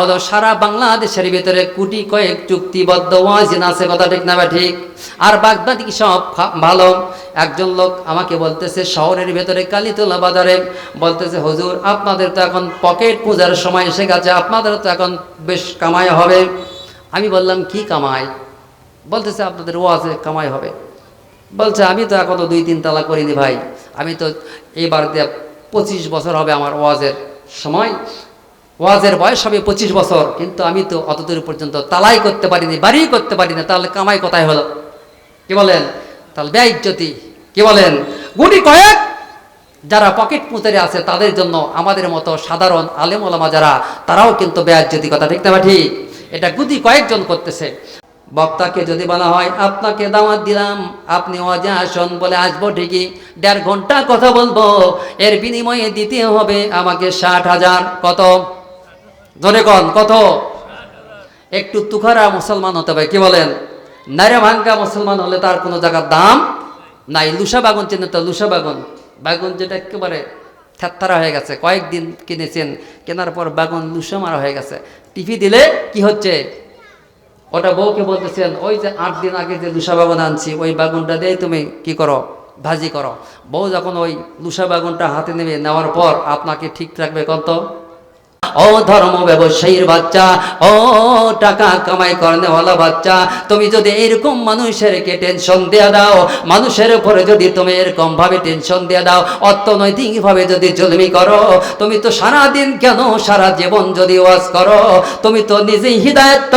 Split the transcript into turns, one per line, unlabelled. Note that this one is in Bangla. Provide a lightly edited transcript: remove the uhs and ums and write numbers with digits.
হলো সারা বাংলাদেশের ভিতরে কোটি কয়েক চুক্তিবদ্ধ ওয়াজিন আছে, কথা ঠিক না বা ঠিক? আর বাগদাদি সব ভালো। একজন লোক আমাকে বলতেছে শহরের ভেতরে কালীতলা বাজারে, বলতেছে হুজুর আপনাদের তো এখন পকেট পূজার সময় এসে গেছে, আপনাদের তো এখন বেশ কামাই হবে। আমি বললাম কি কামাই? বলতেছে আপনাদের ওয়াজে কামাই হবে। বলছে আমি তো এখনো 2-3 তালা করিনি ভাই, আমি তো এবার দিয়ে 25 বছর হবে আমার ওয়াজের সময়, ওয়াজের বয়স হবে 25 বছর, কিন্তু আমি তো অতদূর পর্যন্ত তালাই করতে পারিনি, বাড়ি করতে পারিনি, তাহলে কামাই কোথায় হলো? কি বলেন? তাহলে বেইজ্জতি। কি বলেন? গুটি কয়েক যারা পকেট পুঁতারে আছে তাদের জন্য আমাদের মতো সাধারণ আলেম ওলামা যারা, তারাও কিন্তু বেইজ্জতি, কথা ঠিক না ঠিক? এটা গুটি কয়েকজন করতেছে। বক্তাকে যদি বলা হয় আপনাকে দাওয়াত দিলাম, আপনি ওয়াজে আসুন, বলে আসবো ঠিকই, 1.5 ঘন্টা কথা বলবো, এর বিনিময়ে দিতে হবে আমাকে 60,000। কত? ধরে কন কত? একটু তুখারা মুসলমান হতে হবে। কি বলেন? নারে ভাঙ্গা মুসলমান হলে তার কোনো জায়গার দাম নাই। লুসা বাগুন চেনে তো? লুসা বাগুন, বাগুন যেটা একেবারে থ্যাত্তারা হয়ে গেছে, কয়েকদিন কিনেছেন, কেনার পর বাগুন লুসা মারা হয়ে গেছে, টিভি দিলে কি হচ্ছে? ওটা বউকে বলতেছেন ওই যে 8 দিন আগে যে লুসা বাগুন আনছি ওই বাগুনটা দিয়ে তুমি কি করো? ভাজি করো। বউ যখন ওই লুসা বাগুনটা হাতে নেবে, নেওয়ার পর আপনাকে ঠিক রাখবে কত? ও ধর্ম ব্যবসায়ীর বাচ্চা, ও টাকা কামাই করনেওয়ালা বাচ্চা, তুমি যদি এরকম মানুষেরকে টেনশন দেয়া দাও, মানুষের উপরে যদি তুমি এরকম ভাবে টেনশন দেয়া দাও, অর্থনৈতিক ভাবে যদি জুলমি করো, তুমি তো সারাদিন কেন সারা জীবন যদি ওয়াজ করো, তুমি তো নিজেই হিদায়াত